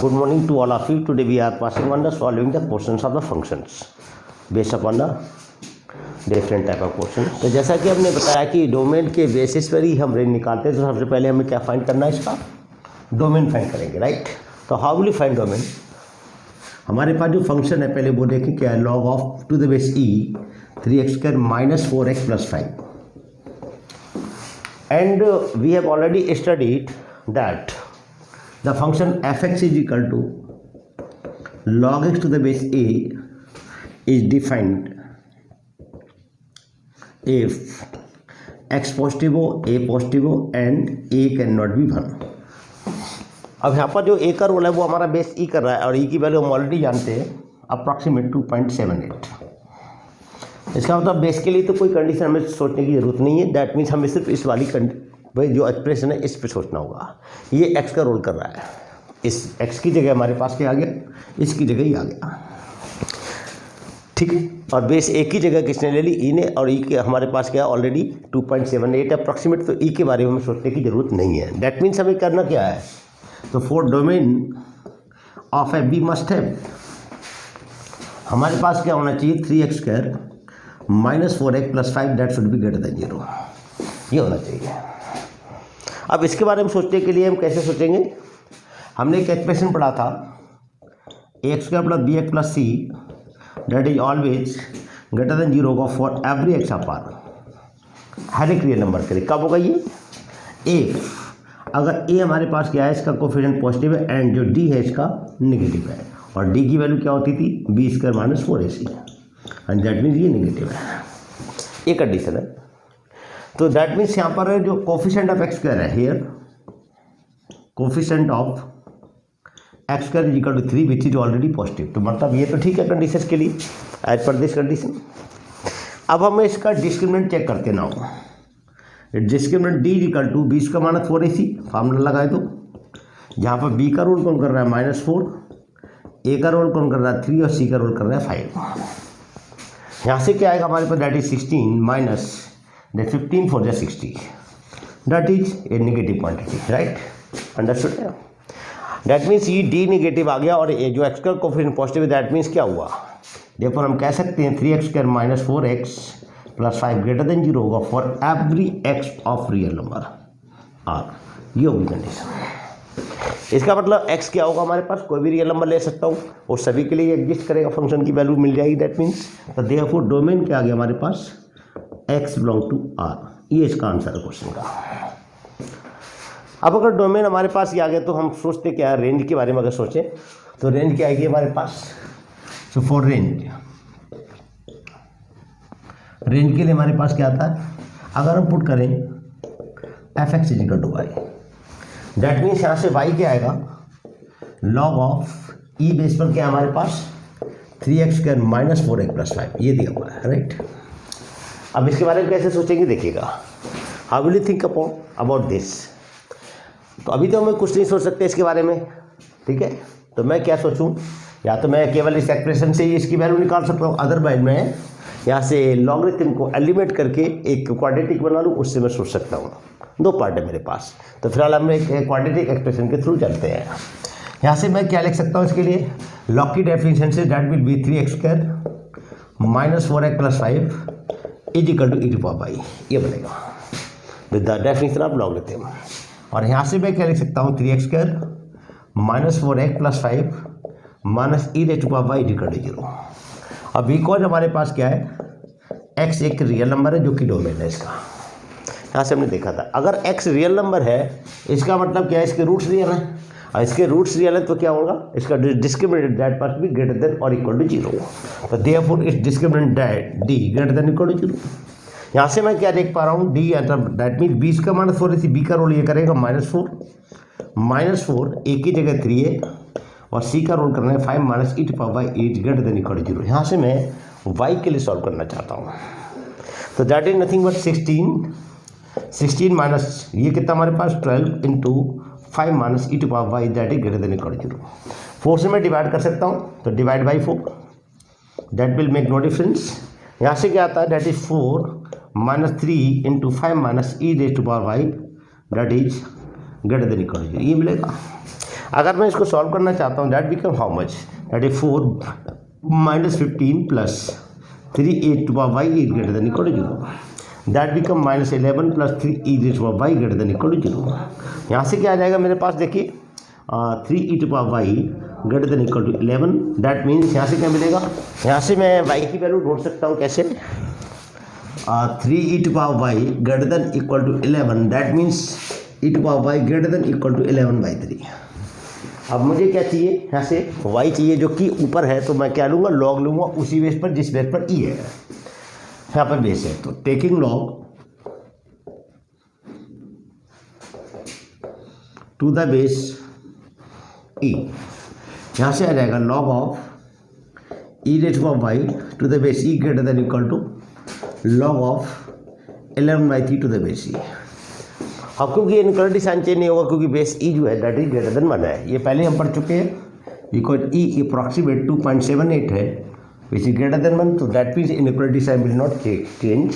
Good morning to all of you. Today we are passing on the solving the questions of the functions based upon the different type of question. तो जैसा कि हमने बताया कि domain के basis पर ही हम रेंज निकालते हैं, तो सबसे पहले हमें क्या फाइंड करना है, इसका डोमेन फाइंड करेंगे, राइट। तो how will you find domain? हमारे पास जो फंक्शन है पहले वो देखें क्या है, log of to the base e 3x² minus 4x plus 5 and we have already studied that the function fx is equal to log x to the base a is defined if x positive हो, a positive हो and a cannot be 1। अब यहाँ पर जो a का role है वो हमारा बेस e कर रहा है और e की वैल्यू हम ऑलरेडी जानते हैं अप्रॉक्सीमेट 2.78। इसका मतलब बेस के लिए तो कोई कंडीशन हमें सोचने की ज़रूरत नहीं है। दैट मीन्स हमें सिर्फ इस वाली भाई जो एक्सप्रेशन है इस पे सोचना होगा। ये x का रोल कर रहा है, इस x की जगह हमारे पास क्या आ गया, इसकी जगह ही आ गया, ठीक है। और बेस a की जगह किसने ले ली, e ने, और e के हमारे पास क्या ऑलरेडी 2.78 अप्रॉक्सीमेट, तो e के बारे में हमें सोचने की ज़रूरत नहीं है। दैट मीन्स हमें करना क्या है, तो for domain of f be must have हमारे पास क्या होना चाहिए, 3x² minus 4x plus 5 that should be greater than 0, ये होना चाहिए। अब इसके बारे में सोचने के लिए हम कैसे सोचेंगे, हमने एक एक्सप्रेशन पढ़ा था ax² plus bx plus c that is always greater than 0 का for every X of R, हर एक रियल नंबर के लिए। कब होगा ये, अगर a हमारे पास क्या है, इसका कोफिशिएंट पॉजिटिव है एंड जो d है इसका नेगेटिव है, और d की वैल्यू क्या होती थी, b² minus 4ac and that means ये नेगेटिव है, ये कंडीशन है। तो दैट मीन्स यहाँ पर जो कोफिशिएंट ऑफ x² है here, coefficient of x² is equal to 3 which is already positive. तो मतलब ये तो ठीक है कंडीशन के लिए, एज पर दिस कंडीशन। अब हमें इसका डिस्क्रिमिनेंट चेक करते ना हो, discriminant d is equal to b² minus 4ac formula लगाए तो, जहाँ पर b का रोल कौन कर रहा है -4, a का रोल कौन कर रहा है 3 और c का रोल कर रहा है 5। यहाँ से क्या आएगा हमारे पास, that is 16 minus that 15 for the 60, that is a negative quantity, right? Understood? That means ये d नेगेटिव आ गया और ये जो x का कोफिशिएंट पॉजिटिव है, दैट मीन्स क्या हुआ, देखो हम कह सकते हैं 3x² minus 4x plus 5 greater than 0 होगा for every x of real number R, ये होगी कंडीशन। इसका मतलब x क्या होगा, हमारे पास कोई भी रियल नंबर ले सकता हूँ और सभी के लिए एग्जिस्ट करेगा, फंक्शन की वैल्यू मिल जाएगी। दैट मीन्स तो देयरफॉर डोमेन क्या आ गया हमारे पास, x बिलोंग टू r, ये इसका आंसर है क्वेश्चन का। अब अगर डोमेन हमारे पास ये आ गया तो हम सोचते क्या है, रेंज के बारे में अगर सोचें तो रेंज क्या आएगी हमारे पास। सो फॉर रेंज के लिए हमारे पास क्या आता है, अगर हम पुट करें fx is equal to y, that means यहाँ से y क्या आएगा, लॉग ऑफ e बेस पर क्या हमारे पास 3x² माइनस 4x प्लस 5, ये दिया हुआ है, राइट। अब इसके बारे में कैसे सोचेंगे देखिएगा, how will you think about this. तो अभी तो हमें कुछ नहीं सोच सकते इसके बारे में, ठीक है। तो मैं क्या सोचूं, या तो मैं केवल इस एक्सप्रेशन से ही इसकी वैल्यू निकाल सकता हूँ, अदरवाइज मैं यहाँ से लॉगरिथम को एलिमिनेट करके एक क्वाड्रेटिक बना लूँ, उससे मैं सोच सकता हूँ। दो पार्ट है मेरे पास, तो फिलहाल हम एक क्वाड्रेटिक एक्सप्रेशन के थ्रू चलते हैं। यहाँ से मैं क्या लिख सकता हूँ इसके लिए, लॉग की डेफिनेशन से that will be 3x² minus 4x plus 5 is equal to e⁴, ये बनेगा with the definition of logarithm. और यहाँ से मैं क्या लिख सकता हूँ, 3x² minus 4x plus 5 minus e⁴ is equal to 0। अब बिकॉज हमारे पास क्या है, x एक रियल नंबर है जो कि डोमेन है इसका, यहाँ से हमने देखा था अगर x रियल नंबर है इसका मतलब क्या है, इसके रूट्स रियल हैं, और इसके रूट्स रियल है तो क्या होगा, इसका discriminant that must be greater than और इक्वल टू 0। तो therefore its discriminant d greater than equal to 0। यहाँ से मैं क्या देख पा रहा हूँ, d दैट मीन 20 का माइनस 4 b का रोल ये करेगा -4 a की जगह 3 है और c का रोल करना है 5 minus e⁴ is greater than equal to 0। यहाँ से मैं y के लिए सॉल्व करना चाहता हूँ, तो that is nothing but 16 minus ये कितना हमारे पास 12 into 5 minus e⁴ that is greater than equal to 0। 4 से मैं डिवाइड कर सकता हूँ, तो divide by 4 that will make no difference. यहाँ से क्या आता है, that is 4 minus 3 into 5 minus e⁴ that is greater than equal to 0, ये मिलेगा। अगर मैं इसको सॉल्व करना चाहता हूँ, that become how much, that is 4 - 15 plus 3e to power y is greater than equal to 0. That become -11 plus 3e to power y greater than equal to 0. यहाँ से क्या आ जाएगा मेरे पास, देखिए 3e to power y greater than equal to 11. That means यहाँ से क्या मिलेगा, यहाँ से मैं y की वैल्यू ढूंढ सकता हूँ कैसे, 3e to power y greater than equal to 11. That means e to power y greater than equal to 11/3. अब मुझे क्या चाहिए, यहाँ से y चाहिए जो कि ऊपर है, तो मैं क्या लूँगा, लॉग लूँगा उसी बेस पर जिस बेस पर e है, यहाँ पर बेस है, तो taking log to the base e, यहाँ से आ जाएगा log of e raise of y to the base e greater than equal to log of 11/3 to the base e. अब क्योंकि इनइक्वालिटी साइन चेंज नहीं होगा क्योंकि बेस ई जो है दैट इज ग्रेटर देन 1 है, ये पहले हम पढ़ चुके हैं, बिकॉज ई अप्रॉक्सीमेट 2.78 है विच इज ग्रेटर देन 1, तो that means inequality sign will not change.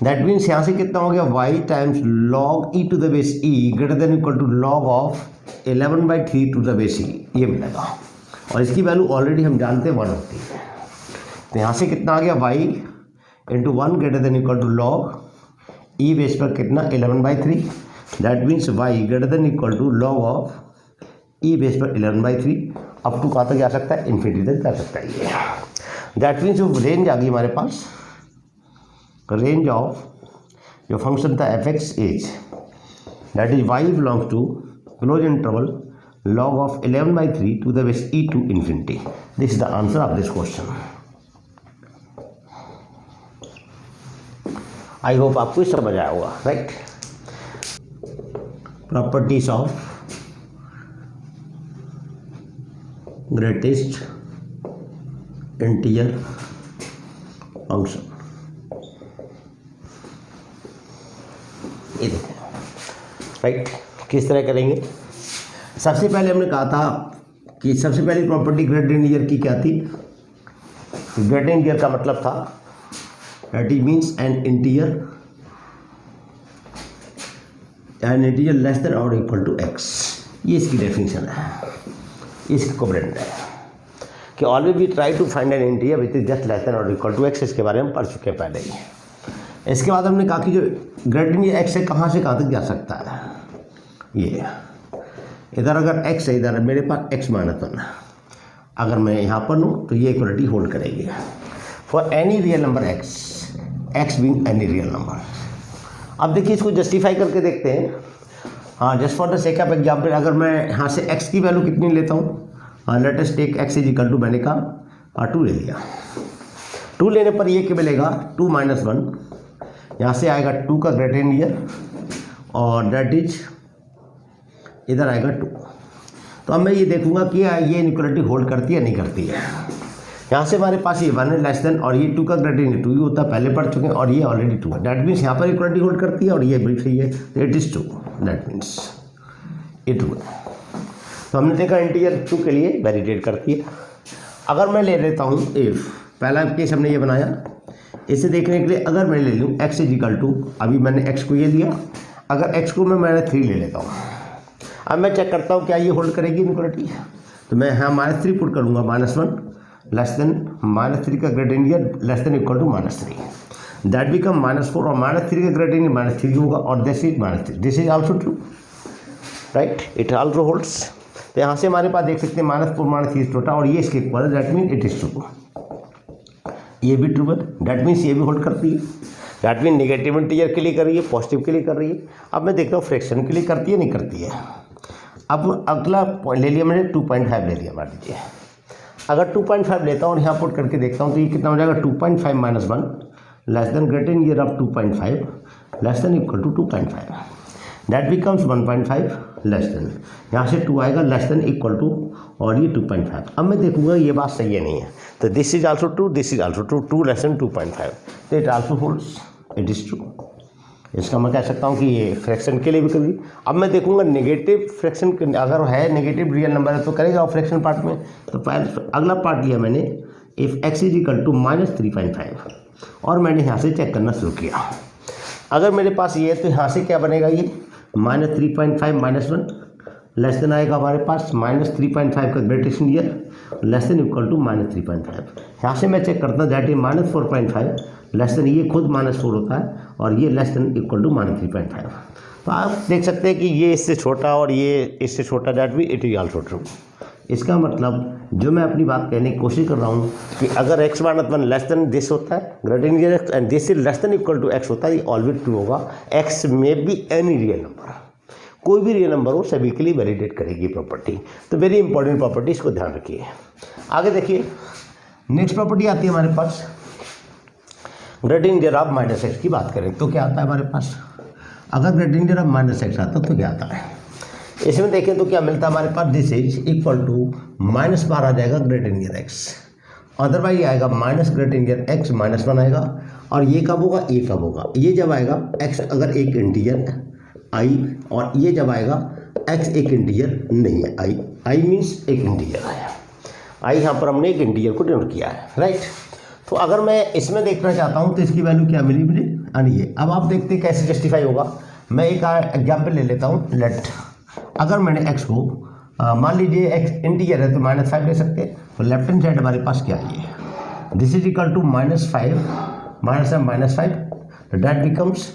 That means यहाँ से कितना हो गया, y times log E to the base E greater than equal to log of 11/3 to the base E, ये मिलेगा. और इसकी वैल्यू ऑलरेडी हम जानते हैं 1 होती है, तो यहाँ से कितना आ गया, y into 1 greater than equal to log e base पर कितना 11/3. That means y greater than equal to log of e base पर 11/3. अप टू कहाँ तक जा सकता है, इन्फिनिटी तक जा सकता है ये. दैट मीन्स जो रेंज आ गई हमारे पास, रेंज ऑफ जो फंक्शन था f x is that is y belongs to close interval log of 11/3 to the base e to infinity. This is the answer of this question. I hope आपको समझ आया होगा, right. Properties of greatest integer function, ये देखें, right. किस तरह करेंगे, सबसे पहले हमने कहा था कि सबसे पहली प्रॉपर्टी ग्रेटेस्ट इंटीजर की क्या थी, ग्रेटेस्ट इंटीजर का मतलब था that it means an integer less than or equal to x. ये इसकी डेफिनेशन है, इसकी इक्विवेलेंट है कि always we try to find an integer which is just less than और इक्वल टू x. इसके बारे में पढ़ चुके हैं पहले ही. इसके बाद हमने कहा कि जो ग्रेटेस्ट इंटीजर x है कहाँ से कहाँ तक जा सकता है, ये इधर अगर x है, इधर मेरे पास x -1, अगर मैं यहाँ पर लूँ तो ये इक्वलिटी होल्ड करेगी for any real number x being any real number. अब देखिए इसको जस्टिफाई करके देखते हैं. हाँ, just for the sake of example, अगर मैं यहाँ से x की वैल्यू कितनी लेता हूँ, let us take x is equal to, मैंने कहा 2 ले लिया. 2 लेने पर ये क्या मिलेगा, 2 - 1, यहाँ से आएगा 2 का ग्रेटेस्ट इंटीजर और दैट इज इधर आएगा 2. तो अब मैं ये देखूंगा कि ये इनइक्वालिटी होल्ड करती है नहीं करती है. यहाँ से हमारे पास ये 1 है लेस देन, और ये 2 का ग्रेटेस्ट इंटीजर 2 ही होता है, पहले पढ़ चुके हैं, और ये ऑलरेडी 2 है. दैट मीन्स यहाँ पर इक्वालिटी होल्ड करती है और ये भी सही है, तो इट इज़ 2. दैट मीन्स ये 2 है. तो हमने देखा इंटीजर 2 के लिए वैलिडेट करती है. अगर मैं ले लेता हूँ इफ, पहला केस हमने ये बनाया, इसे देखने के लिए अगर मैं ले लूँ x इज इक्वल टू, अभी मैंने x को ये लिया, अगर x को मैंने 3 ले लेता हूँ. अब मैं चेक करता हूँ क्या ये होल्ड करेगी इनइक्वालिटी, तो मैं यहाँ -3 पुट करूँगा, -1 लेस देन -3 का greatest integer less than equal to -3. That become -4 और -3 का ग्रेटेस्ट इंटीजर -3 होगा और this is -3. This is also true, right, it also holds. तो यहाँ से हमारे पास देख सकते हैं -4 -3 टोटा और ये इसके इक्वल है, that mean it is true. ये भी ट्रू है, दैट मीन्स ये भी होल्ड करती है. दैट मीन नेगेटिव इंटीजर के लिए कर रही है, पॉजिटिव के लिए कर रही है. अब मैं देखता हूँ फ्रैक्शन के लिए करती है नहीं करती है. अब अगला ले लिया मैंने 2.5 ले लिया, मान लीजिए. अगर 2.5 लेता हूँ और यहाँ पुट करके देखता हूँ तो ये कितना हो जाएगा, 2.5 - 1 less than greatest integer of 2.5 less than equal to 2.5. That becomes 1.5 less than, यहाँ से 2 आएगा लेस देन इक्वल टू और ये 2.5. अब मैं देखूंगा ये बात सही है नहीं है, तो this is also true, this is also true, 2 less then 2.5, तो it also holds, it is true. इसका मैं कह सकता हूँ कि ये फ्रैक्शन के लिए भी करेगी. अब मैं देखूंगा नेगेटिव फ्रैक्शन अगर है, नेगेटिव रियल नंबर है तो करेगा फ्रैक्शन पार्ट में. तो पहले अगला पार्ट लिया मैंने, if x is equal to -3.5 और मैंने यहाँ से चेक करना शुरू किया. अगर मेरे पास ये है तो यहाँ से क्या बनेगा, ये -3.5 -1 लेस देन आएगा हमारे पास -3.5 का greatest integer less than equal to -3.5। यहाँ से मैं चेक करता हूँ दैट इज -4.5 लेस देन, ये खुद -4 होता है और ये लेस देन इक्वल टू -3.5। तो आप देख सकते हैं कि ये इससे छोटा और ये इससे छोटा, दैट भी इट इज ऑल्सो ट्रू। इसका मतलब जो मैं अपनी बात कहने की कोशिश कर रहा हूँ कि अगर x -1 लेस देन दिस होता है greater integer x and this is less than equal to x होता है, ये ऑलवेज ट्रू होगा। x में भी एनी रियल नंबर, कोई भी रियल नंबर हो सभी के लिए वैलिडेट करेगी प्रॉपर्टी। तो वेरी इंपॉर्टेंट प्रॉपर्टी, इसको ध्यान रखिए। आगे देखिए नेक्स्ट प्रॉपर्टी आती है हमारे पास ग्रेटर इंटीजर ऑफ -x की बात करें तो क्या आता है हमारे पास। अगर ग्रेटर इंटीजर ऑफ -x आता तो क्या आता है, इसमें देखें तो क्या मिलता है हमारे पास, दिस इज इक्वल टू -12 आ जाएगा ग्रेटर इंटीजर x, अदरवाइज आएगा माइनस ग्रेटर इंटीजर x -1 आएगा। और ये कब होगा, ये कब होगा, ये जब आएगा x अगर एक इंटीजर i, और ये जब आएगा x एक इंटीजर नहीं है, i मीन्स एक इंटीजर है, i यहाँ पर हमने एक इंटीजर को डिनोट किया है, राइट। तो अगर मैं इसमें देखना चाहता हूँ तो इसकी वैल्यू क्या मिली मुझे, यानी ये। अब आप देखते हैं कैसे जस्टिफाई होगा। मैं एक एग्जाम्पल ले लेता हूँ। लेट अगर मैंने x को मान लीजिए x इंटीजर है तो -5 ले सकते हैं। तो लेफ्ट हैंड साइड हमारे पास क्या है, this is equal to -5 -5 that becomes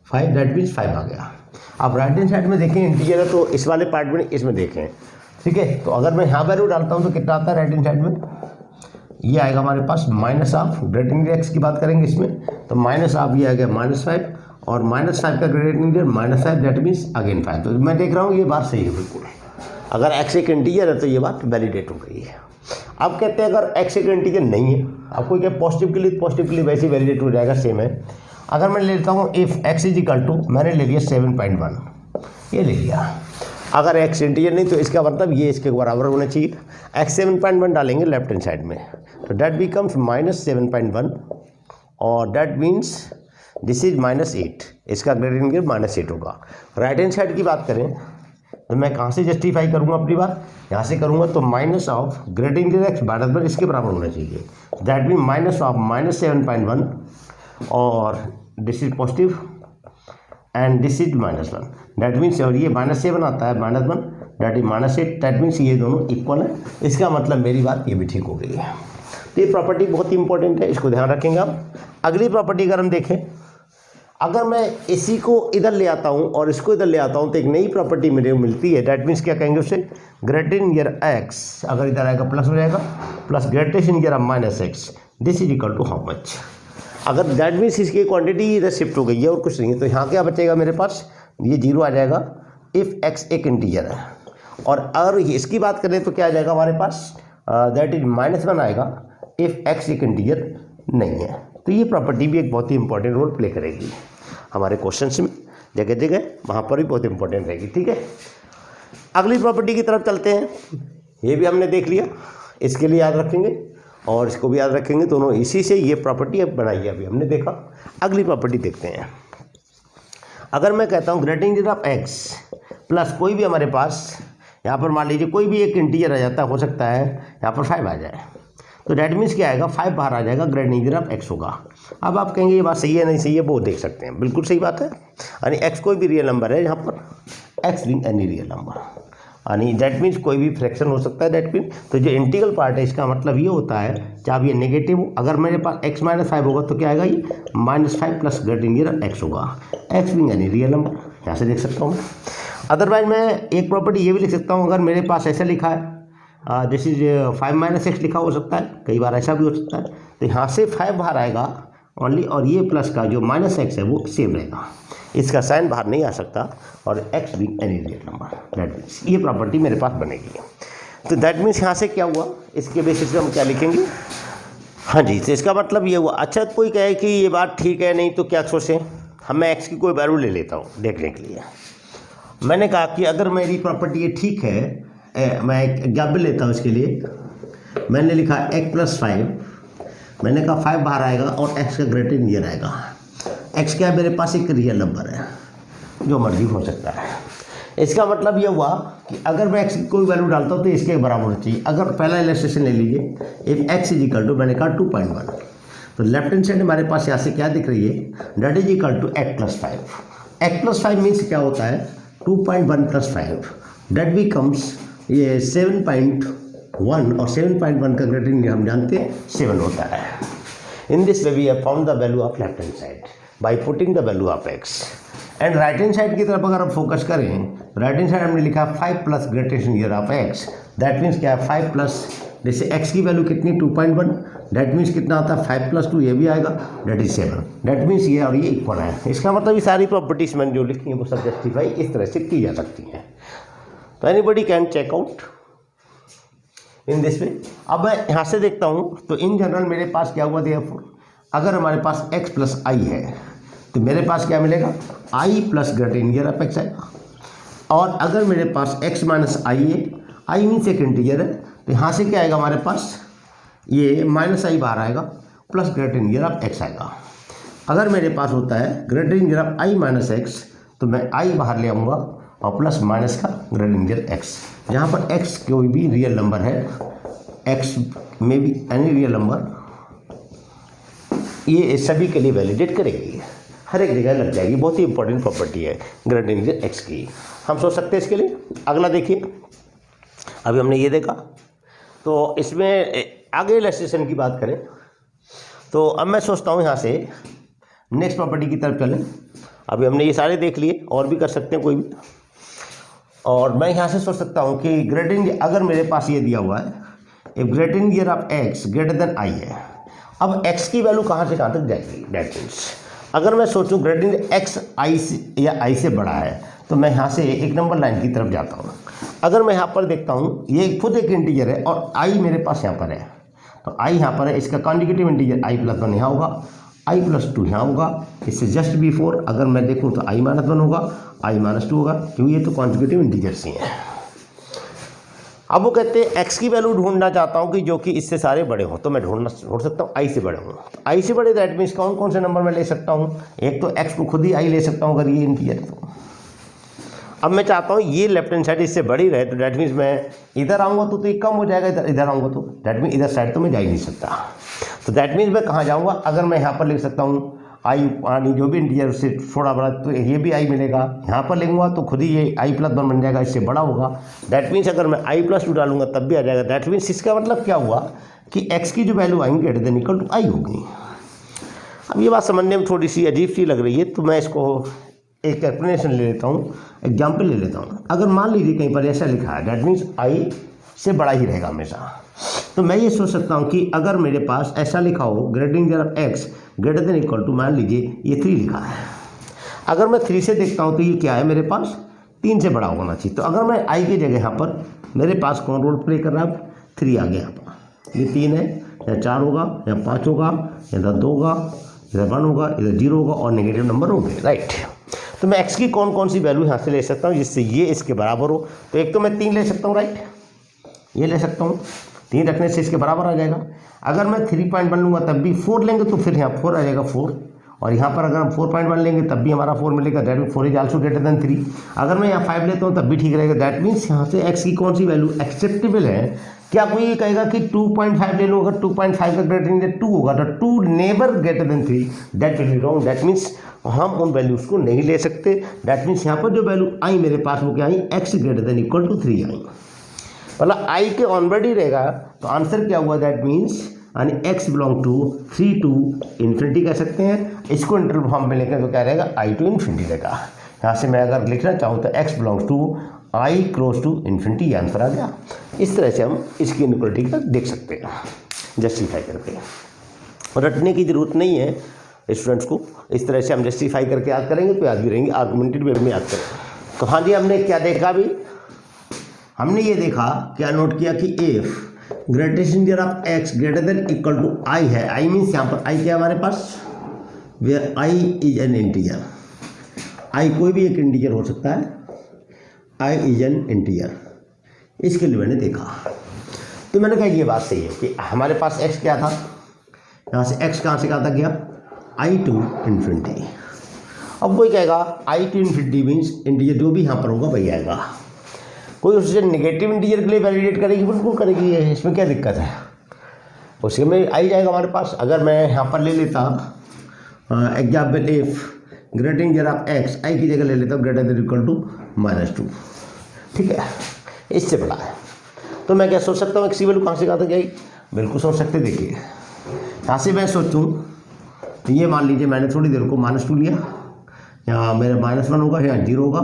5, that means 5 आ गया। अब राइट हैंड साइड में देखें इंटीजर है तो इस वाले पार्ट में इसमें देखें, ठीक है। तो अगर मैं यहाँ वैल्यू डालता हूँ तो कितना आता है राइट हैंड साइड में, ये आएगा हमारे पास minus of greater integer x की बात करेंगे इसमें तो माइनस ऑफ ये आ गया -5 और -5 का greater integer -5 that means again 5। तो मैं देख रहा हूँ ये बात सही है बिल्कुल, अगर x एक इंटीजर है तो ये बात वैलिडेट हो गई है। अब कहते हैं अगर x एक इंटीजर नहीं है, आपको क्या पॉजिटिव के लिए वैसे वैलिडेट हो जाएगा, सेम है। अगर मैं लेता हूँ if x is equal to, मैंने ले लिया 7.1, ये ले लिया। अगर x इंटीजर नहीं तो इसका मतलब ये इसके बराबर होना चाहिए। x 7.1 डालेंगे लेफ्ट हैंड साइड में तो डैट बिकम्स -7.1 और डैट मीन्स दिस इज -8, इसका ग्रेटर इंटीजर -8 होगा। राइट हैंड साइड की बात करें तो मैं कहाँ से जस्टिफाई करूँगा अपनी बात, यहाँ से करूँगा तो minus of greater integer x बराबर इसके बराबर होना चाहिए, दैट मीन माइनस ऑफ -7.1 और this is positive and this is -1 that means, और ये -7 आता है -1 दैट इज -8 दैट मीन्स ये दोनों इक्वल है। इसका मतलब मेरी बात ये भी ठीक हो गई है। तो ये प्रॉपर्टी बहुत ही इंपॉर्टेंट है, इसको ध्यान रखेंगे आप। अगली प्रॉपर्टी अगर हम देखें, अगर मैं इसी को इधर ले आता हूँ और इसको इधर ले आता हूँ तो एक नई प्रॉपर्टी मुझे मिलती है, दैट मीन्स क्या कहेंगे उसे, ग्रेटर इंटीजर x अगर इधर आएगा प्लस हो जाएगा plus greatest integer of -x this is equal to how much. अगर दैट मीन्स इसकी क्वांटिटी इधर शिफ्ट हो गई है और कुछ नहीं है तो यहाँ क्या बचेगा मेरे पास, ये 0 आ जाएगा इफ़ x एक इंटीजर है। और अगर इसकी बात करें तो क्या आ जाएगा हमारे पास, दैट इज -1 आएगा इफ़ x एक इंटीजर नहीं है। तो ये प्रॉपर्टी भी एक बहुत ही इंपॉर्टेंट रोल प्ले करेगी हमारे क्वेश्चंस में, जगह जगह वहाँ पर भी बहुत इंपॉर्टेंट रहेगी, ठीक है। अगली प्रॉपर्टी की तरफ चलते हैं। ये भी हमने देख लिया, इसके लिए याद रखेंगे और इसको भी याद रखेंगे, दोनों इसी से ये प्रॉपर्टी अब बनाई है, अभी हमने देखा। अगली प्रॉपर्टी देखते हैं। अगर मैं कहता हूँ greater integer of x plus कोई भी हमारे पास यहाँ पर मान लीजिए कोई भी एक इंटीजर आ जाता है, हो सकता है यहाँ पर 5 आ जाए, तो डैट मीन्स क्या आएगा, 5 बाहर आ जाएगा, ग्रेटर इंटीजर ऑफ x होगा। अब आप कहेंगे ये बात सही है नहीं सही है, वो देख सकते हैं, बिल्कुल सही बात है। यानी x कोई भी रियल नंबर है, यहाँ पर x being any real number, यानी दैट मीन्स कोई भी फ्रैक्शन हो सकता है, दैट मीन्स तो जो इंटीग्रल पार्ट है इसका मतलब ये होता है जब ये नेगेटिव हो, अगर मेरे पास x -5 होगा तो क्या आएगा, ये -5 प्लस ग्रेटर इंटीजर x होगा, x being any real number, यहाँ से देख सकता हूँ। अदरवाइज मैं एक प्रॉपर्टी ये भी लिख सकता हूँ, अगर मेरे पास ऐसा लिखा है दिस इज 5 - x लिखा हो सकता है, कई बार ऐसा भी हो सकता है, तो यहाँ से 5 बाहर आएगा ओनली, और ये प्लस का जो -x है वो सेम रहेगा, इसका साइन बाहर नहीं आ सकता, और x भी any real number, that means ये प्रॉपर्टी मेरे पास बनेगी। तो दैट मीन्स यहाँ से क्या हुआ, इसके बेसिस पे हम क्या लिखेंगे, हाँ जी, तो इसका मतलब ये हुआ। अच्छा, कोई कहे कि ये बात ठीक है नहीं तो क्या सोचें, हम मैं x की कोई वैल्यू ले लेता हूँ देखने के लिए। मैंने कहा कि अगर मेरी प्रॉपर्टी ये ठीक है, मैं एक एग्जाम्पल लेता हूँ इसके लिए। मैंने लिखा x + 5, मैंने कहा 5 बाहर आएगा और x का ग्रेटर इंटीजर आएगा। x क्या है, मेरे पास एक रियल नंबर है, जो मर्जी हो सकता है। इसका मतलब ये हुआ कि अगर मैं x की कोई वैल्यू डालता हूँ तो इसके बराबर होना चाहिए। अगर पहला इलस्ट्रेशन ले लीजिए, if x is equal to, मैंने कहा 2.1, तो लेफ्ट हैंड साइड हमारे पास यहाँ से क्या दिख रही है, that is equal to x + 5। x + 5 means क्या होता है, 2.1 + 5, डेट बिकम्स ये 7.1 और 7.1 का ग्रेटर देन हम जानते हैं 7 होता है। In this way we have found the value of left hand side by putting the value of X. And right hand side की तरफ अगर हम फोकस करें, राइट हैंड साइड हमने लिखा 5 plus greater than of x, that means क्या है 5 plus, जैसे x की वैल्यू कितनी 2.1, दैट मीन्स कितना आता है 5 प्लस 2, ये भी आएगा, दैट इज 7। दैट मीन्स ये और ये इक्वल है। इसका मतलब ये सारी प्रॉपर्टीज मैंने जो लिखी हैं वो सब जस्टिफाई इस तरह से की जा सकती हैं। तो anybody can check out in this way. अब मैं यहाँ से देखता हूँ तो इन जनरल मेरे पास क्या हुआ देयरफॉर, अगर हमारे पास x प्लस आई है तो मेरे पास क्या मिलेगा i plus greater than of x है। और अगर मेरे पास x माइनस आई है, आई मीन्स एक इंटीजर है, तो यहाँ से क्या आएगा हमारे पास ये माइनस आई बाहर आएगा, plus greater than of x आएगा। अगर मेरे पास होता है greater than of I minus x, तो मैं आई बाहर ले आऊँगा और प्लस माइनस का ग्रेटर देन एक्स। यहाँ पर x कोई भी रियल नंबर है, x में भी एनी रियल नंबर, ये सभी के लिए वैलिडेट करेगी, हर एक जगह लग जाएगी। बहुत ही इंपॉर्टेंट प्रॉपर्टी है ग्रेटर देन एक्स की। हम सोच सकते हैं इसके लिए। अगला देखिए, अभी हमने ये देखा, तो इसमें आगे इलस्ट्रेशन की बात करें तो अब मैं सोचता हूँ यहाँ से नेक्स्ट प्रॉपर्टी की तरफ चलें। अभी हमने ये सारे देख लिए, और भी कर सकते हैं कोई भी। और मैं यहाँ से सोच सकता हूँ कि ग्रेटर देन, अगर मेरे पास ये दिया हुआ है if greater than of X greater than I है, अब x की वैल्यू कहाँ से कहाँ तक जाएगी, दैट मीन्स अगर मैं सोचूं ग्रेटर देन एक्स आई से या आई से बड़ा है, तो मैं यहाँ से एक नंबर लाइन की तरफ जाता हूँ। अगर मैं यहाँ पर देखता हूँ ये खुद एक इंटीजर है और आई मेरे पास यहाँ पर है, तो आई यहाँ पर है, इसका कॉन्जुगेटिव इंटीजर आई प्लस 1 यहाँ होगा, आई प्लस 2 यहाँ होगा। इससे जस्ट बिफोर अगर मैं देखूँ तो आई माइनस 1 होगा, आई माइनस 2 होगा, क्योंकि ये तो कॉन्जुगेटिव इंटीजर्स ही हैं। अब वो कहते हैं x की वैल्यू ढूंढना चाहता हूँ कि जो कि इससे सारे बड़े हो, तो मैं ढूंढ सकता हूँ i से बड़े हूँ। तो i से बड़े दैट मीन्स कौन कौन से नंबर में ले सकता हूँ, एक तो x को खुद ही i ले सकता हूँ अगर ये इंटीजर है तो। अब मैं चाहता हूँ ये लेफ्ट हैंड साइड इससे बड़ी रहे, तो दैट मीन्स मैं इधर आऊँगा तो ये कम हो जाएगा, इधर आऊँगा तो दैट मीन्स इधर साइड तो मैं जा ही नहीं सकता। तो दैट मीन्स मैं कहाँ जाऊँगा, अगर मैं यहाँ पर लिख सकता हूँ आई यानी जो भी इंटीजर उससे थोड़ा बड़ा, तो ये भी आई मिलेगा। यहाँ पर लेंगे तो खुद ही ये आई प्लस 1 बन जाएगा, इससे बड़ा होगा। दैट मीन्स अगर मैं आई प्लस 2 डालूंगा तब भी आ जाएगा। दैट मीन्स इसका मतलब क्या हुआ कि x की जो वैल्यू आएंगी ग्रेटर देन इक्वल टू आई होगी। अब ये बात समझने में थोड़ी सी अजीब सी लग रही है, तो मैं इसको एक एक्सप्लेनेशन ले लेता हूँ, एग्जाम्पल ले लेता हूँ। अगर मान लीजिए कहीं पर ऐसा लिखा है दैट मीन्स आई से बड़ा ही रहेगा हमेशा, तो मैं ये सोच सकता हूँ कि अगर मेरे पास ऐसा लिखा हो greater than of X greater than equal to, मान लीजिए ये 3 लिखा है, अगर मैं 3 से देखता हूँ तो ये क्या है मेरे पास 3 से बड़ा होना चाहिए। तो अगर मैं आई की जगह यहाँ पर मेरे पास कौन रोल प्ले कर रहा है, 3 आ गया यहाँ पर, ये 3 है, या 4 होगा या 5 होगा, इधर 2 होगा, इधर 1 होगा, इधर 0 होगा और नेगेटिव नंबर होंगे, राइट। तो मैं x की कौन कौन सी वैल्यू यहाँ से ले सकता हूँ जिससे ये इसके बराबर हो, तो एक तो मैं 3 ले सकता हूँ, राइट, ये ले सकता हूँ, 3 रखने से इसके बराबर आ जाएगा। अगर मैं 3.1 लूँगा तब भी 4 लेंगे तो फिर यहाँ 4 आ जाएगा 4, और यहाँ पर अगर हम 4.1 लेंगे तब भी हमारा 4 मिलेगा, that mean 4 is also greater than 3। अगर मैं यहाँ 5 लेता हूँ तब भी ठीक रहेगा। दैट मीन्स यहाँ से x की कौन सी वैल्यू एक्सेप्टेबल है। क्या कोई ये कहेगा कि 2.5 ले लो, अगर 2.5 का ग्रेटर देन 2 होगा तो 2 never greater than 3, that will be wrong. That means हम उन वैल्यूज़ को नहीं ले सकते। दैट मीन्स यहाँ पर जो वैल्यू आई मेरे पास वो क्या आई, x greater than equal to 3 आई, मतलब आई के ऑनवर्ड ही रहेगा। तो आंसर क्या हुआ, दैट मीन्स यानी x belong to 3 to infinity कह सकते हैं। इसको इंटरवल फॉर्म में लेकर तो क्या रहेगा, i टू इन्फिनिटी रहेगा। यहाँ से मैं अगर लिखना चाहूँ तो x belongs to i cross to infinity, ये आंसर आ गया। इस तरह से हम इसकी इनइक्वालिटी का देख सकते हैं जस्टिफाई करके, और रटने की ज़रूरत नहीं है स्टूडेंट्स को। इस तरह से हम जस्टिफाई करके याद करेंगे तो याद भी रहेंगे, आर्गुमेंटेड वे में याद करेंगे। तो हाँ जी, हमने क्या देखा अभी, हमने ये देखा, क्या नोट किया कि if greater of x greater than equal to i है, i मीन्स यहाँ पर i क्या है हमारे पास, where i is an integer. i कोई भी एक इंटीजर हो सकता है, i इज एन इंटीजर। इसके लिए मैंने देखा तो मैंने कहा ये बात सही है कि हमारे पास x क्या था, यहाँ से x कहाँ से कहाँ तक गया, i टू इन्फिनिटी। अब कोई कहेगा i to infinity means integer जो भी यहाँ पर होगा वही आएगा। कोई उससे नेगेटिव इंटीजर के लिए वैलिडेट करेगी, बिल्कुल करेगी, इसमें क्या दिक्कत है, उसके में आई जाएगा हमारे पास। अगर मैं यहाँ पर ले लेता example if greater of x, आई की जगह ले लेता हूँ ग्रेटर देन इक्वल टू -2, ठीक है, इससे बड़ा है। तो मैं क्या सोच सकता हूँ एक्स की वैल्यू कहाँ से कहाँ तक जाएगी, बिल्कुल सोच सकते। देखिए यहाँ से मैं सोचूँ तो ये मान लीजिए मैंने थोड़ी देर को -2 लिया, यहाँ मेरा -1 होगा, यहाँ 0 होगा,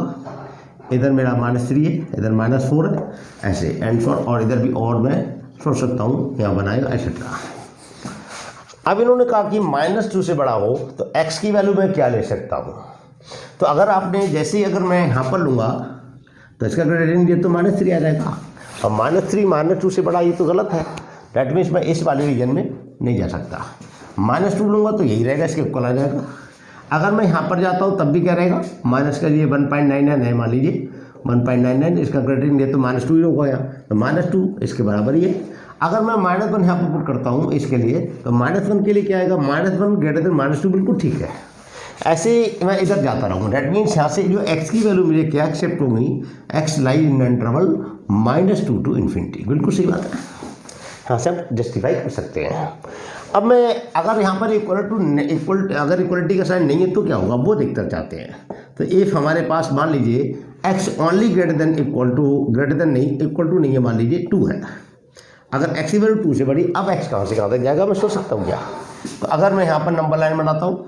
इधर मेरा -3 है, इधर -4 है, ऐसे एंड फॉर, और इधर भी और मैं सोच सकता हूँ यहाँ बनाएगा एक्सेट्रा। अब इन्होंने कहा कि -2 से बड़ा हो तो x की वैल्यू मैं क्या ले सकता हूँ। तो अगर आपने जैसे ही अगर मैं यहाँ पर लूँगा तो इसका ग्रेडियंट ये तो -3 आ जाएगा, और -3 -2 से बड़ा ये तो गलत है। डैट मीन्स मैं इस वाले रीजन में नहीं जा सकता। -2 लूँगा तो यही रहेगा, इसके इक्वल आ जाएगा। अगर मैं यहाँ पर जाता हूँ तब भी क्या रहेगा, माइनस का लिए 1.99 है, मान लीजिए 1.99, इसका ग्रेडियंट ये तो -2 ही होगा यहाँ, तो -2 इसके बराबर ही है। अगर मैं -1 यहाँ पर पुट करता हूँ इसके लिए, तो -1 के लिए क्या आएगा, -1 ग्रेटर देन -2, बिल्कुल ठीक है। ऐसे मैं इधर जाता रहूँगा। डैट मीन्स यहाँ से जो x की वैल्यू मुझे क्या एक्सेप्ट होगी, x lie in interval -2 to infinity, बिल्कुल सही बात है। यहाँ से हम जस्टिफाई कर सकते हैं। अब मैं अगर यहाँ पर अगर इक्वलिटी का साइन नहीं है तो क्या होगा, वो देखना चाहते हैं। तो इफ हमारे पास मान लीजिए x only greater than equal to नहीं है, मान लीजिए 2 है। अगर x की वैल्यू 2 से बड़ी, अब x कहाँ से कहाँ तक जाएगा मैं सोच सकता हूँ क्या। तो अगर मैं यहाँ पर नंबर लाइन बनाता हूँ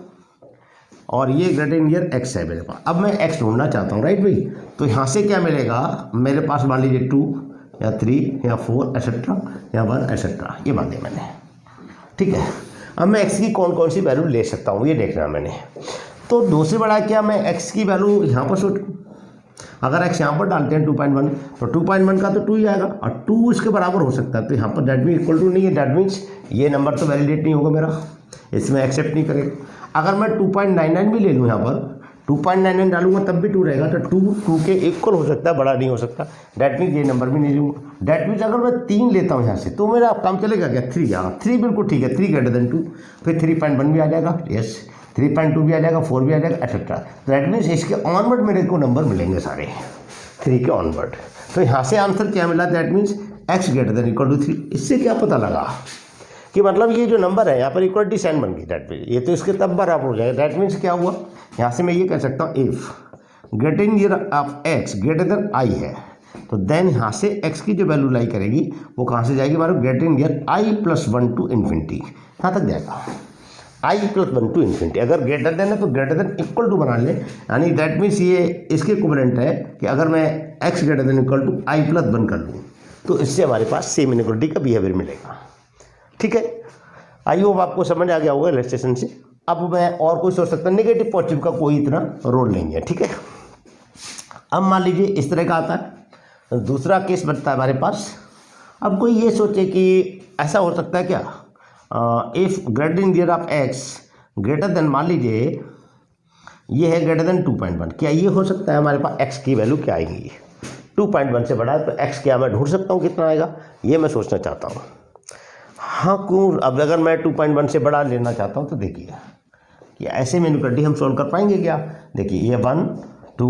और ये ग्रेटर नियर x है मेरे पास, अब मैं x ढूंढना चाहता हूँ, राइट भाई। तो यहाँ से क्या मिलेगा मेरे पास, मान लीजिए 2 या 3 या 4 एसेट्रा या 1 एसेट्रा, ये मान दिया मैंने, ठीक है। अब मैं x की कौन कौन सी वैल्यू ले सकता हूँ ये देखना है मैंने। तो 2 से बड़ा क्या, मैं x की वैल्यू यहाँ पर सोचूँ। अगर x यहाँ पर डालते हैं 2.1, तो 2.1 का तो 2 ही आएगा, और 2 इसके बराबर हो सकता है। तो यहाँ पर डैट मीन इक्वल टू नहीं है, डैट मीन्स ये नंबर तो वैलिडेट नहीं होगा मेरा, इसमें एक्सेप्ट नहीं करेगा। अगर मैं 2.99 भी ले लूँ, यहाँ पर 2.99 डालूंगा तब भी 2 रहेगा, तो 2 के इक्वल हो सकता है, बड़ा नहीं हो सकता। डैट मीन्स ये नंबर भी नहीं लूँगा। डैट मीन्स अगर मैं 3 लेता हूँ यहाँ से तो मेरा काम चलेगा क्या, 3, हाँ 3 बिल्कुल ठीक है, 3 ग्रेटर देन 2, फिर 3.1 भी आ जाएगा, यस 3.2 भी आ जाएगा, 4 भी आ जाएगा, एक्सेट्रा। डैट मीन्स इसके ऑनवर्ड मेरे को नंबर मिलेंगे सारे 3 के ऑनवर्ड। तो यहाँ से आंसर क्या मिला, that means x greater than equal to 3। इससे क्या पता लगा कि मतलब ये जो नंबर है यहाँ पर इक्वलिटी साइन बन गई, डैट मीन्स ये तो इसके तब बराबर हो जाएगा। डैट मीन्स क्या हुआ, यहाँ से मैं ये कह सकता हूँ if greater of x greater then i है, तो देन यहाँ से x की जो वैल्यू लाई करेगी वो कहाँ से जाएगी, हमारे greater near i+1 to infinity, यहाँ तक जाएगा, i+1 टू इन्फिनिटी। अगर ग्रेटर देन है तो ग्रेटर देन इक्वल टू बना ले, यानी दैट मीन्स ये इसके इक्विवेलेंट है कि अगर मैं x greater than equal to i+1 कर लूँ तो इससे हमारे पास सेम इनइक्वलिटी का बिहेवियर मिलेगा, ठीक है। आई होप आपको समझ आ गया होगा इलस्ट्रेशन से। अब मैं और कोई सोच सकता हूँ, नेगेटिव पॉजिटिव का कोई इतना रोल नहीं है, ठीक है। अब मान लीजिए इस तरह का आता है, दूसरा केस बनता है हमारे पास। अब कोई ये सोचे कि ऐसा हो सकता है क्या, if greater near of x greater then, मान लीजिए ये है ग्रेटर देन 2.1, क्या ये हो सकता है हमारे पास x की वैल्यू क्या आएगी, 2.1 से बड़ा है तो x क्या मैं ढूंढ सकता हूँ कितना आएगा, ये मैं सोचना चाहता हूँ। हाँ क्यों, अब अगर मैं 2.1 से बड़ा लेना चाहता हूँ तो देखिए कि ऐसे में इनइक्वालिटी हम सॉल्व कर पाएंगे क्या। देखिए ये 1 2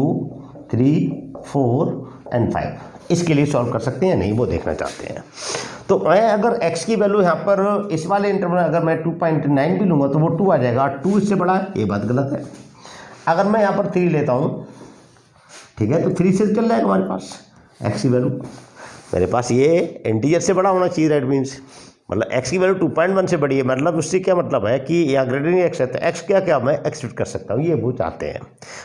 3 4 एंड 5 इसके लिए सॉल्व कर सकते हैं या नहीं वो देखना चाहते हैं। तो मैं अगर x की वैल्यू यहाँ पर इस वाले इंटरवल अगर मैं 2.9 भी लूँगा तो वो 2 आ जाएगा, और 2 इससे बड़ा है, ये बात गलत है। अगर मैं यहाँ पर 3 लेता हूँ, ठीक है, तो 3 से चल जाएगा हमारे पास x की वैल्यू, मेरे पास ये इंटीजर से बड़ा होना चाहिए। दैट मीन्स मतलब x की वैल्यू 2.1 से बड़ी है, मतलब उससे क्या मतलब है कि यहाँ ग्रेटर देन x है तो x क्या क्या मैं एक्सपेक्ट कर सकता हूँ, ये वो चाहते हैं।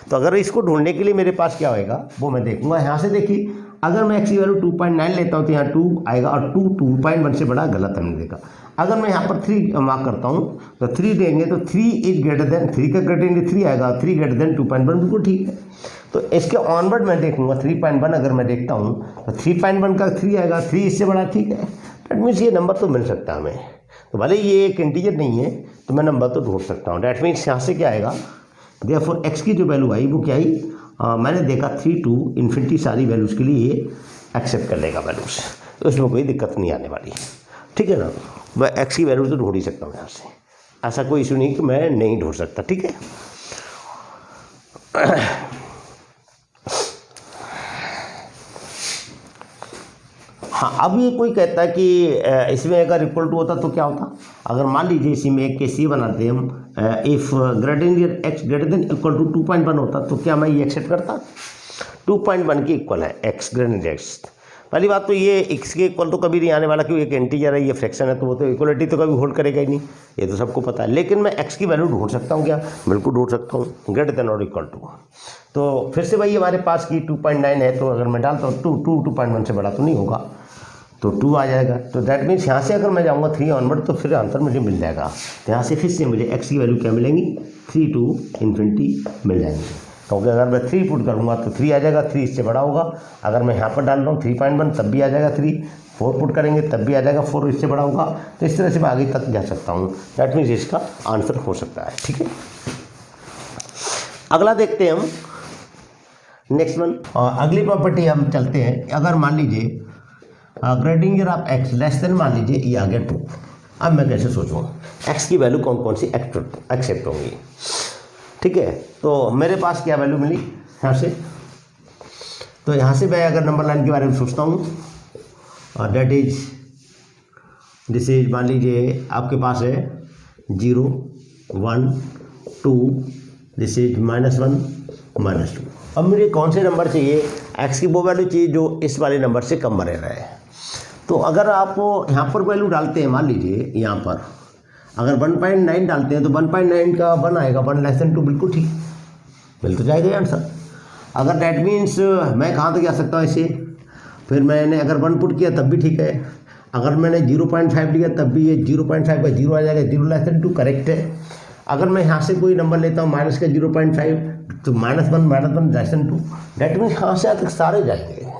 तो अगर इसको ढूंढने के लिए मेरे पास क्या होएगा वो मैं देखूंगा। यहाँ से देखिए अगर मैं x की वैल्यू 2.9 लेता हूँ तो यहाँ 2 आएगा, और 2.1 से बड़ा गलत हमने देखा। अगर मैं यहाँ पर 3 मार्क करता हूँ तो 3 देंगे तो 3 इज ग्रेटर देन, 3 का ग्रेटर देन 3 आएगा, 3 ग्रेटर देन 2.1 बिल्कुल ठीक है। तो इसके ऑनवर्ड मैं देखूंगा 3.1 अगर मैं देखता हूँ तो 3.1 का 3 आएगा, 3 इससे बड़ा ठीक है। डैट मीन्स ये नंबर तो मिल सकता है हमें, तो भले ये एक इंटीजर नहीं है तो मैं नंबर तो ढूंढ सकता हूँ। डैट मीन्स यहाँ से क्या आएगा, देयरफॉर x की जो वैल्यू आई वो क्या आई, मैंने देखा 3 टू इन्फिनिटी सारी वैल्यूज़ के लिए ये एक्सेप्ट कर लेगा वैल्यूज़, तो इसमें कोई दिक्कत नहीं आने वाली, ठीक है ना। मैं x की वैल्यू तो ढूंढ ही सकता हूँ यहाँ से, ऐसा कोई इशू नहीं कि मैं नहीं ढूंढ सकता, ठीक है। हाँ, अब ये कोई कहता है कि इसमें अगर इक्वल टू होता तो क्या होता, अगर मान लीजिए इसी में एक केस ये बनाते हैं हम, if greater than x greater than equal to 2.1 होता तो क्या मैं ये एक्सेप्ट करता। 2.1 के इक्वल है एक्स ग्रेटर एक्स। पहली बात तो ये एक्स के इक्वल तो कभी नहीं आने वाला, क्योंकि एक इंटीजर है, ये फ्रैक्शन है, तो वो तो इक्वलिटी तो कभी होल्ड करेगा ही नहीं, ये तो सबको पता है। लेकिन मैं एक्स की वैल्यू ढूंढ सकता हूँ क्या? बिल्कुल ढूंढ सकता हूँ, ग्रेटर देन और इक्वल टू। तो फिर से भाई हमारे पास की 2.9 है, तो अगर मैं डालता हूँ 2.1 से बड़ा तो नहीं होगा, तो 2 आ जाएगा। तो दैट मीन्स यहाँ से अगर मैं जाऊँगा 3 ऑनवर्ड तो फिर आंसर मुझे मिल जाएगा। तो यहाँ से फिर से मुझे एक्स की वैल्यू क्या मिलेंगी? 3 to इन्फिनिटी मिल जाएंगी, क्योंकि अगर मैं 3 पुट करूँगा तो 3 आ जाएगा, 3 इससे बड़ा होगा। अगर मैं यहाँ पर डाल रहा हूँ 3.1 तब भी आ जाएगा 3, 4 पुट करेंगे तब भी आ जाएगा 4, इससे बड़ा होगा। तो इस तरह से मैं आगे तक जा सकता हूँ, दैट मीन्स इसका आंसर हो सकता है। ठीक है, अगला देखते हैं हम, नेक्स्ट वन। अगली प्रॉपर्टी हम चलते हैं। अगर मान लीजिए grading of X less then, मान लीजिए ये आ गया 2। अब मैं कैसे सोचूँ एक्स की वैल्यू कौन कौन सी एक्सेप्ट होंगी? ठीक है, तो मेरे पास क्या वैल्यू मिली यहाँ से? तो यहाँ से मैं अगर नंबर लाइन के बारे में सोचता हूँ, डेट इज दिस इज, मान लीजिए आपके पास है 0, 1, 2, दिस इज -1, -2। अब मुझे कौन से नंबर चाहिए? एक्स की वो वैल्यू चाहिए जो इस वाले नंबर से कम बने रहे। तो अगर आप यहाँ पर वैल्यू डालते हैं, मान लीजिए यहाँ पर अगर 1.9 डालते हैं तो 1.9 का 1 आएगा, 1 लेस देन 2, बिल्कुल ठीक मिल तो जाएगा आंसर। अगर डैट मीन्स मैं कहाँ तक जा सकता हूँ इसे? फिर मैंने अगर 1 पुट किया तब भी ठीक है, अगर मैंने 0.5 लिया तब भी ये 0.5 का 0 आ जाएगा, 0 लेस देन 2 करेक्ट है। अगर मैं यहाँ से कोई नंबर लेता हूँ माइनस का 0.5 तो -1 लेस देन 2, डैट मीन्स यहाँ से तक सारे जाएंगे।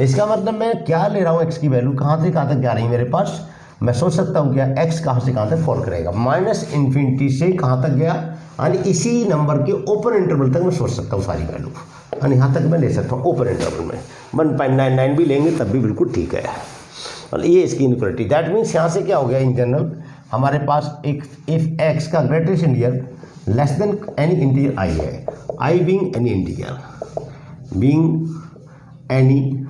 इसका मतलब मैं क्या ले रहा हूँ, एक्स की वैल्यू कहाँ से कहाँ तक जा रही है मेरे पास? मैं सोच सकता हूँ क्या एक्स कहाँ से कहाँ तक फॉल करेगा? -इन्फिनिटी से कहाँ तक गया, यानी इसी नंबर के ओपन इंटरवल तक मैं सोच सकता हूँ सारी वैल्यू, यानी यहाँ तक मैं ले सकता हूँ ओपन इंटरवल में। 1.99 भी लेंगे तब भी बिल्कुल ठीक है, और ये इसकी इनइक्वालिटी। दैट मीन्स यहाँ से क्या हो गया, इन जनरल हमारे पास एक इफ एक्स का greatest integer less than any integer I है, I being any integer, being any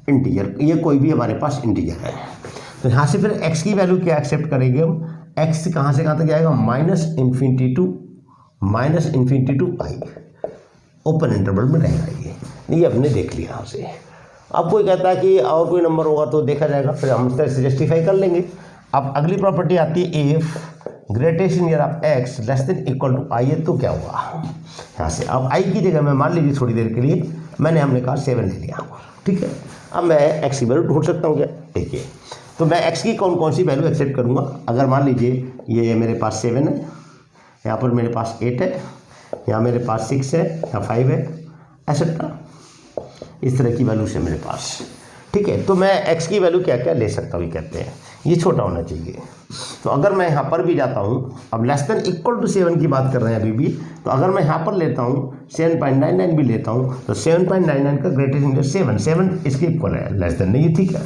integer, ये कोई भी हमारे पास इंटीजर है। तो यहाँ से फिर x की वैल्यू क्या एक्सेप्ट करेंगे हम? x से कहाँ तक जाएगा? -Infinity to I, open interval में रहेगा ये हमने देख लिया यहाँ से। अब कोई कहता है कि और कोई नंबर होगा तो देखा जाएगा, फिर हम इस तरह से जस्टिफाई कर लेंगे। अब अगली प्रॉपर्टी आती है, if greatest integer of X less than equal to I है, तो क्या हुआ यहाँ से? अब आई की जगह मैं मान लीजिए थोड़ी देर के लिए हमने कहा 7 ले लिया, ठीक है। अब मैं एक्स की वैल्यू ढूंढ सकता हूँ क्या? देखिए, तो मैं एक्स की कौन कौन सी वैल्यू एक्सेप्ट करूँगा? अगर मान लीजिए ये मेरे पास 7 है, यहाँ पर मेरे पास 8 है, यहाँ मेरे पास 6 है, यहाँ 5 है, एक्सेट्रा, इस तरह की वैल्यूज है मेरे पास, ठीक है। तो मैं एक्स की वैल्यू क्या क्या ले सकता हूँ, ये कहते हैं ये छोटा होना चाहिए। तो अगर मैं यहाँ पर भी जाता हूँ, अब लेस देन इक्वल टू 7 की बात कर रहे हैं अभी भी, तो अगर मैं यहाँ पर लेता हूँ 7.99 भी लेता हूँ, तो 7.99 का ग्रेटेस्ट इंटीजर 7 इसके इक्वल है, लेस देन नहीं, ठीक है।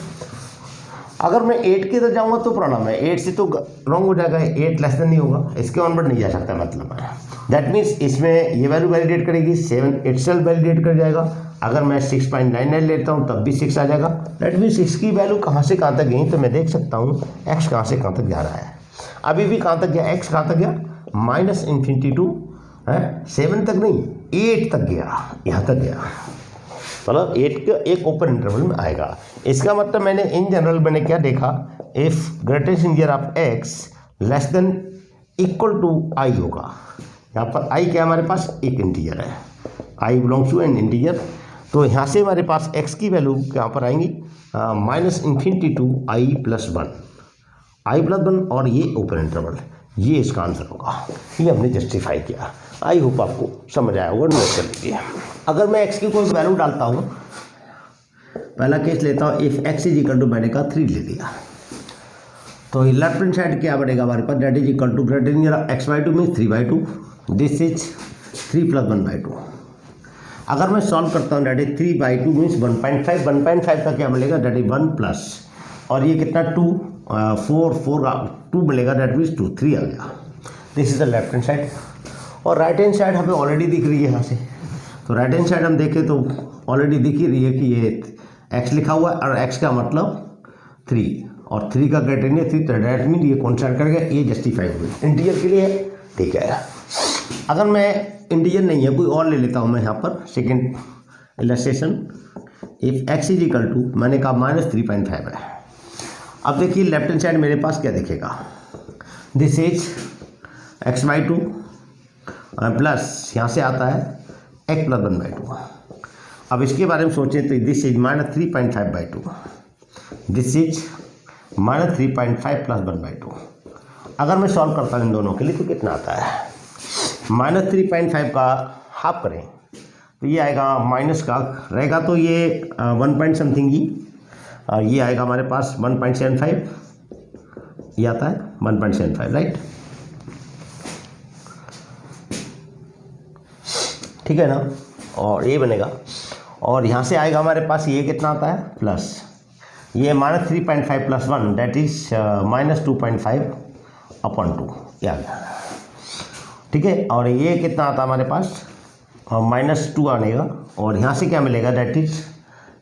अगर मैं 8 की तरफ जाऊँगा तो प्रॉब्लम है, 8 से तो रॉन्ग हो जाएगा, 8 लेस देन नहीं होगा, इसके ऑनवर्ड नहीं जा सकता मतलब है। दैट मीन्स इसमें ये वैल्यू वैलिडेट करेगी, 7 इटसेल्फ वैलिडेट कर जाएगा। अगर मैं 6.99 लेता हूँ तब भी 6 आ जाएगा। दैट मीन्स इसकी वैल्यू कहाँ से कहाँ तक गई, तो मैं देख सकता हूँ एक्स कहाँ से कहाँ तक जा रहा है। अभी भी कहाँ तक गया, एक्स कहाँ तक गया? -इन्फिनिटी टू 7 तक नहीं, 8 तक गया, यहाँ तक गया, मतलब 8 का एक ओपन इंटरवल में आएगा। इसका मतलब मैंने इन जनरल मैंने क्या देखा, if greatest integer of X less than equal to I होगा। यहाँ पर आई क्या हमारे पास एक इंटीजर है, आई बिलोंग्स टू एन इंटीजर। तो यहाँ से हमारे पास x की वैल्यू यहाँ पर आएंगी -इन्फिनिटी टू i + 1 और ये ओपन इंटरवल, ये इसका आंसर होगा। ये हमने जस्टिफाई किया। आई होप आपको समझ आया होगा, नोट कर लीजिए। अगर मैं x की कोई वैल्यू डालता हूँ, पहला केस लेता हूँ, इफ x = मैंने कहा 3 ले लिया, तो लेफ्ट हैंड साइड क्या बढ़ेगा हमारे पास, that is equal to greater integer x/2 means 3/2, this is 3 + 1/2। अगर मैं सॉल्व करता हूँ, दैट इज 3/2 मीन्स 1.5 का क्या मिलेगा, दैट इज 1 प्लस, और ये कितना 2 4 का 2 मिलेगा, दैट मीन्स 2 3 आ गया। This is the left hand side, और राइट हैंड साइड हमें ऑलरेडी दिख रही है यहाँ से। तो राइट हैंड साइड हम देखें तो ऑलरेडी दिख ही रही है कि ये x लिखा हुआ है, और x का मतलब 3, और 3 का क्राइटेरिया 3, तो दैट मीन ये कौन सा करके ये जस्टिफाई हो गई, इंटीजर के लिए है, ठीक है। अगर मैं इंटीजर नहीं है कोई और ले लेता हूँ मैं यहाँ पर second illustration, if x is equal to, मैंने कहा -3.5 है। अब देखिए लेफ्ट हैंड साइड मेरे पास क्या दिखेगा, दिस इज x/2 प्लस यहाँ से आता है x + 1/2। अब इसके बारे में सोचें तो दिस इज -3.5/2, दिस इज -3.5 + 1/2। अगर मैं सॉल्व करता हूँ इन दोनों के लिए तो कितना आता है, -3.5 का हाफ करें तो ये आएगा माइनस का रहेगा, तो ये 1 पॉइंट समथिंग ही, ये आएगा हमारे पास 1.75, ये आता है 1.75, राइट। ठीक है ना, और ये बनेगा, और यहाँ से आएगा हमारे पास ये कितना आता है प्लस, ये -3.5 + 1 दैट इज -2.5/2, ये आ गया। ठीक है, और ये कितना आता है हमारे पास -2 आनेगा, और यहाँ से क्या मिलेगा दैट इज,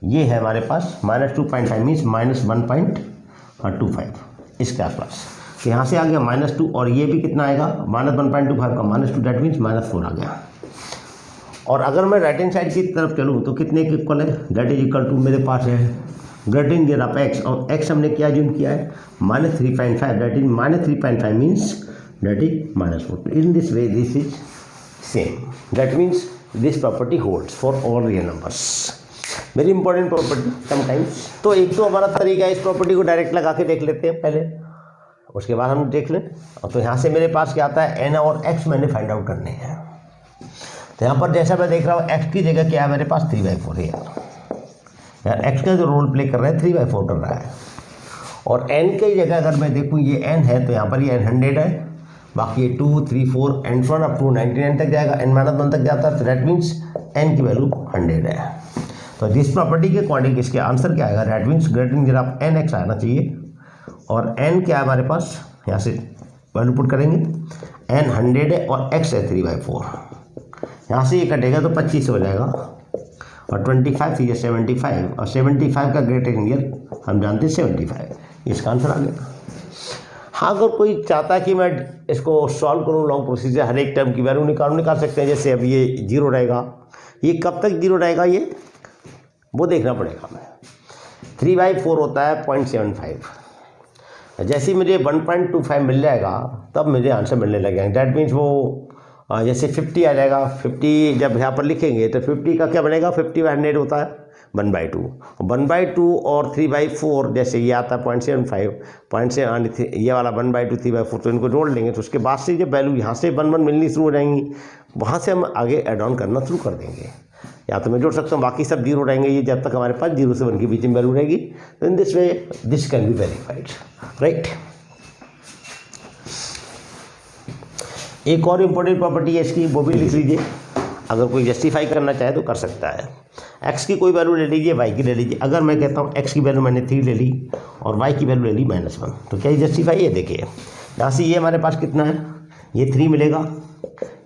ये है हमारे पास -2.5 मीन्स -1.25 इसके आसपास। तो यहाँ से आ गया -2, और ये भी कितना आएगा -1.25 का -2 दैट मीन्स -4 आ गया। और अगर मैं राइट हैंड साइड की तरफ चलूँ तो कितने के इक्वल है, दैट इज इक्वल टू मेरे पास है ग्रेटिंग देयर ऑफ x, और x हमने क्या जूम किया है -3.5 that is -3.5 means that is -4। In this way this is same, that means this property holds for all real numbers, very important property sometimes. तो एक तो हमारा तरीका है इस प्रॉपर्टी को डायरेक्ट लगा के देख लेते हैं पहले, उसके बाद हम देख लें। तो यहाँ से मेरे पास क्या आता है, n और x मैंने फाइंड आउट करने हैं। तो यहाँ पर जैसा मैं देख रहा हूँ x की जगह क्या है मेरे पास 3/4 है यार, x का जो रोल प्ले कर रहा है 3/4 कर रहा है, और n की जगह अगर मैं देखूँ ये n है तो यहाँ पर ये 100 है, बाकी ये 2, 3, 4 एंड फ्रॉम अप टू 99 तक जाएगा, n-1 तक जाता है, तो दैट मीन्स n की वैल्यू 100 है। तो जिस प्रॉपर्टी के अकॉर्डिंग इसके आंसर क्या आएगा, that means greatest integer of nx आना चाहिए, और n क्या है हमारे पास, यहाँ से वैल्यू पुट करेंगे, n 100 है और x है 3/4, यहाँ से ये कटेगा तो 25 हो जाएगा, और 25 ये 75, और 75 का ग्रेटर इंडियर हम जानते हैं 75, इसका आंसर आ गया। हाँ, अगर कोई चाहता है कि मैं इसको सॉल्व करूँ लॉन्ग प्रोसीजर, हर एक टर्म की वैल्यू निकाल सकते हैं। जैसे अब ये 0 रहेगा, ये कब तक 0 रहेगा ये वो देखना पड़ेगा। मैं 3/4 होता है 0.75, जैसे ही मुझे 1.25 मिल जाएगा तब मुझे आंसर मिलने लगेगा, दैट मीन्स वो जैसे 50 आ जाएगा, 50 जब यहाँ पर लिखेंगे तो 50 का क्या बनेगा, 50/100 होता है 1/2 और 3/4, जैसे ये आता है 0.75 ये वाला 1/2 3/4, तो इनको जोड़ लेंगे तो उसके बाद से जब वैल्यू यहाँ से 1 मिलनी शुरू हो जाएंगी, वहाँ से हम आगे एड ऑन करना शुरू कर देंगे। या तो मैं जोड़ सकता हूँ, बाकी सब 0 रहेंगे, ये जब तक हमारे पास 0 से 1 के बीच में वैल्यू रहेगी। तो इन this way this can be verified, right. एक और इम्पोर्टेंट प्रॉपर्टी है इसकी, वो भी लिख लीजिए, अगर कोई जस्टिफाई करना चाहे तो कर सकता है। x की कोई वैल्यू ले लीजिए, y की ले लीजिए। अगर मैं कहता हूँ x की वैल्यू मैंने 3 ले ली और y की वैल्यू ले ली -1, तो क्या ये जस्टिफाई है? देखिए यहाँ से ये हमारे पास कितना है, ये 3 मिलेगा,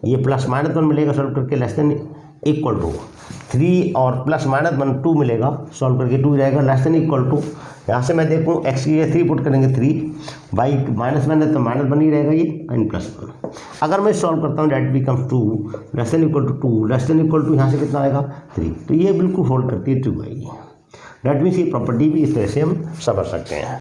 ये +-1 मिलेगा सॉल्व करके, लेस देन इक्वल टू 3 और +-1 2 मिलेगा, सॉल्व करके 2 जाएगा, लेस देन इक्वल टू, यहाँ से मैं देखूँ x की 3 पुट करेंगे 3, y -1 है तो -1 ही रहेगा ये, एंड +1। अगर मैं सॉल्व करता हूँ that becomes 2 less than equal to 2 less than equal to, यहाँ से कितना आएगा 3, तो ये बिल्कुल होल्ड करती है, 2 आएगी। डेट मीन्स ये प्रॉपर्टी भी इस तरह से हम समझ सकते हैं।